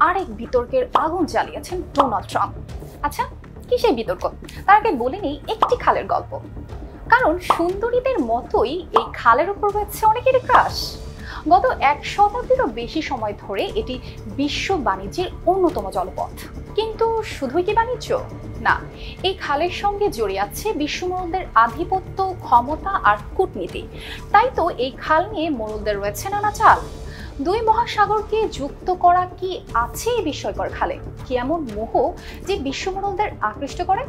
আরেক বিতর্কের আগুন জ্বালিয়েছেন ডোনাল্ড ট্রাম্প। আচ্ছা, কি সেই বিতর্ক? তার আগে বলে নেই একটি খালের গল্প। কারণ সুন্দরীদের মতোই এই খালের উপর রয়েছে অনেকেরই ক্রাশ। গত 1 শতাব্দীরও বেশি সময় ধরে এটি বিশ্ব বাণিজ্যের অন্যতম জলপথ। কিন্তু শুধুই কি বাণিজ্য? না, এই খালের সঙ্গে জড়িয়ে আছে বিশ্ব মোড়লদের আধিপত্য, ক্ষমতা আর কূটনীতি। তাই তো এই খাল নিয়ে মোড়লদের রয়েছে নানা চাল। দুই মহাসাগরকে যুক্ত করা কি আছে এই বিস্ময়কর খালে? কি এমন মোহ যে বিশ্ব মোড়লদের আকৃষ্ট করে?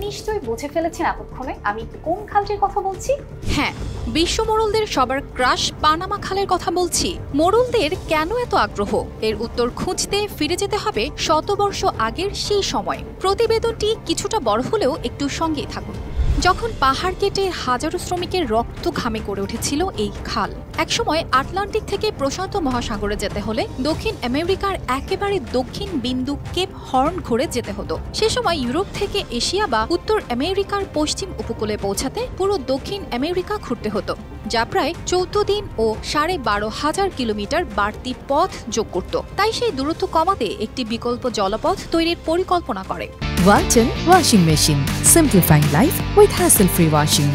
নিশ্চয়ই বুঝে ফেলেছেন এতক্ষণে আমি কোন খালটির কথা বলছি। হ্যাঁ, বিশ্ব মোড়লদের সবার ক্রাশ পানামা খালের কথা বলছি। মোড়লদের কেন এত আগ্রহ? এর উত্তর খুঁজতে ফিরে যেতে হবে শতবর্ষ আগের সেই সময়। প্রতিবেদনটি কিছুটা বড় হলেও একটু সঙ্গেই থাকুন। যখন পাহাড় কেটে হাজারো শ্রমিকের রক্ত ঘামে গড়ে উঠেছিল এই খাল, একসময় আটলান্টিক থেকে প্রশান্ত মহাসাগরে যেতে হলে দক্ষিণ আমেরিকার একেবারে দক্ষিণ বিন্দু কেপ হর্ন ঘুরে যেতে হতো। সে সময় ইউরোপ থেকে এশিয়া বা উত্তর আমেরিকার পশ্চিম উপকূলে পৌঁছাতে পুরো দক্ষিণ আমেরিকা ঘুরতে হতো, যা প্রায় 14 দিন ও 12,500 কিলোমিটার বাড়তি পথ যোগ করত। তাই সেই দূরত্ব কমাতে একটি বিকল্প জলপথ তৈরির পরিকল্পনা করে Walton washing machine, simplifying life with hassle-free washing.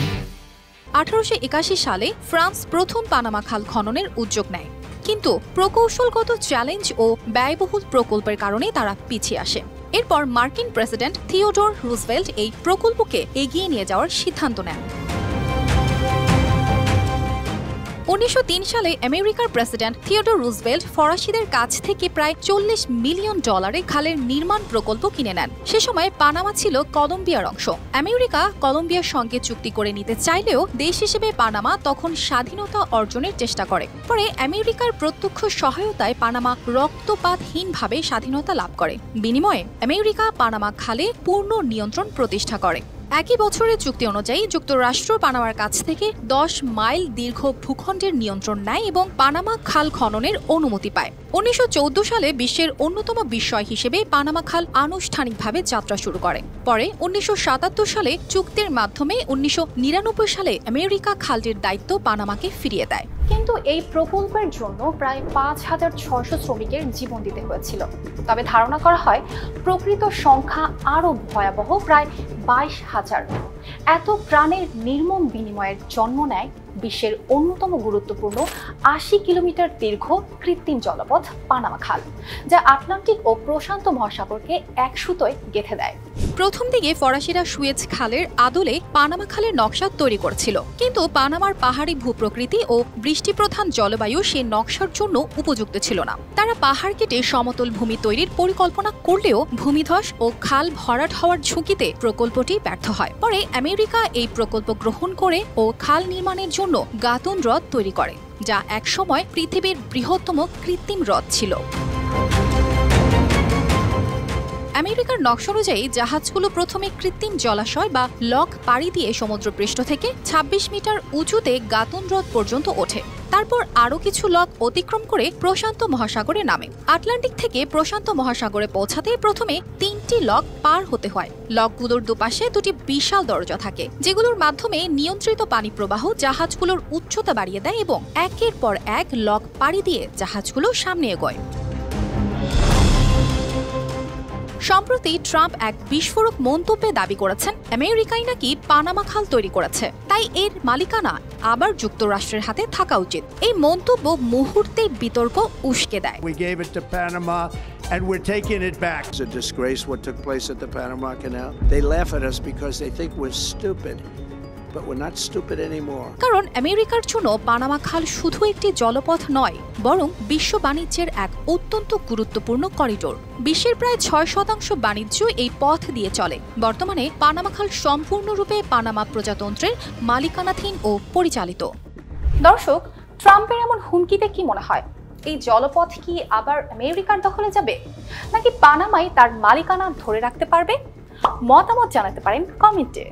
1881 সালে ফ্রান্স প্রথম পানামা খাল খননের উদ্যোগ নেয়, কিন্তু প্রকৌশলগত চ্যালেঞ্জ ও ব্যয়বহুল প্রকল্পের কারণে তারা পিছিয়ে আসে। এরপর মার্কিন প্রেসিডেন্ট থিওডোর রুজভেল্ট এই প্রকল্পকে এগিয়ে নিয়ে যাওয়ার সিদ্ধান্ত নেন। 1903 সালে আমেরিকার প্রেসিডেন্ট থিওডোর রুজভেল্ট ফরাসিদের কাছ থেকে প্রায় $40 মিলিয়ন খালের নির্মাণ প্রকল্প কিনে নেন। সে সময় পানামা ছিল কলম্বিয়ার অংশ। আমেরিকা কলম্বিয়ার সঙ্গে চুক্তি করে নিতে চাইলেও দেশ হিসেবে পানামা তখন স্বাধীনতা অর্জনের চেষ্টা করে। পরে আমেরিকার প্রত্যক্ষ সহায়তায় পানামা রক্তপাতহীনভাবে স্বাধীনতা লাভ করে। বিনিময়ে আমেরিকা পানামা খালে পূর্ণ নিয়ন্ত্রণ প্রতিষ্ঠা করে। একই বছরের চুক্তি অনুযায়ী যুক্তরাষ্ট্র পানামার কাছ থেকে 10 মাইল দীর্ঘ ভূখণ্ডের নিয়ন্ত্রণ নেয় এবং পানামা খাল খননের অনুমতি পায়। 1914 সালে বিশ্বের অন্যতম বিস্ময় হিসেবে পানামা খাল আনুষ্ঠানিকভাবে যাত্রা শুরু করে। পরে 1977 সালে চুক্তির মাধ্যমে 1999 সালে আমেরিকা খালটির দায়িত্ব পানামাকে ফিরিয়ে দেয়। কিন্তু এই প্রকল্পের জন্য প্রায় 5,600 শ্রমিকের জীবন দিতে হয়েছিল। তবে ধারণা করা হয় প্রকৃত সংখ্যা আরও ভয়াবহ, প্রায় 22,000। এত প্রাণের নির্মম বিনিময়ের জন্ম নেয় বিশ্বের অন্যতম গুরুত্বপূর্ণ 80 কিলোমিটার দীর্ঘ কৃত্রিম জলপথ পানামা খাল, যা আটলান্টিক ও প্রশান্ত মহাসাগরকে এক সুতোয় গেঁথে দেয়। প্রথম দিকে ফরাসিরা সুয়েজ খালের আদলে পানামা খালের নকশা তৈরি করেছিল, কিন্তু পানামার পাহাড়ি ভূপ্রকৃতি ও বৃষ্টিপ্রধান জলবায়ু সে নকশার জন্য উপযুক্ত ছিল না। তারা পাহাড় কেটে সমতল ভূমি তৈরির পরিকল্পনা করলেও ভূমিধস ও খাল ভরাট হওয়ার ঝুঁকিতে প্রকল্পটি ব্যর্থ হয়। পরে আমেরিকা এই প্রকল্প গ্রহণ করে ও খাল নির্মাণের জন্য গাতুন হ্রদ তৈরি করে, যা একসময় পৃথিবীর বৃহত্তম কৃত্রিম হ্রদ ছিল। আমেরিকার নকশা অনুযায়ী জাহাজগুলো প্রথমে কৃত্রিম জলাশয় বা লক পাড়ি দিয়ে সমুদ্রপৃষ্ঠ থেকে 26 মিটার উঁচুতে গাতুন হ্রদ পর্যন্ত ওঠে। তারপর আরও কিছু লক অতিক্রম করে প্রশান্ত মহাসাগরে নামে। আটলান্টিক থেকে প্রশান্ত মহাসাগরে পৌঁছাতে প্রথমে 3টি লক পার হতে হয়। লকগুলোর দুপাশে 2টি বিশাল দরজা থাকে, যেগুলোর মাধ্যমে নিয়ন্ত্রিত পানি প্রবাহ জাহাজগুলোর উচ্চতা বাড়িয়ে দেয় এবং একের পর এক লক পাড়ি দিয়ে জাহাজগুলো সামনে এগোয়। সম্প্রতি ট্রাম্প এক বিস্ফোরক মন্তব্যে দাবি করেছেন আমেরিকাই নাকি পানামা খাল তৈরি করেছে, তাই এর মালিকানা আবার যুক্তরাষ্ট্রের হাতে থাকা উচিত। এই মন্তব্য মুহূর্তেই বিতর্ক উস্কে দেয়। And we're taking it back. It's a disgrace what took place at the Panama Canal. They laugh at us because they think we're stupid. But we're not stupid anymore. কারণ আমেরিকার জন্য পানামা খাল শুধু একটি জলপথ নয়, বরং বিশ্ব বাণিজ্যের এক অত্যন্ত গুরুত্বপূর্ণ করিডোর। বিশ্বের প্রায় 6% বাণিজ্য এই পথ দিয়ে চলে। বর্তমানে পানামা খাল সম্পূর্ণরূপে পানামা প্রজাতন্ত্রের মালিকানাধীন ও পরিচালিত। দর্শক, ট্রাম্পের এমন হুমকিতে কি মনে হয়? এই জলপথ কি আবার আমেরিকার দখলে যাবে, নাকি পানামাই তার মালিকানা ধরে রাখতে পারবে? মতামত জানাতে পারেন কমেন্টে।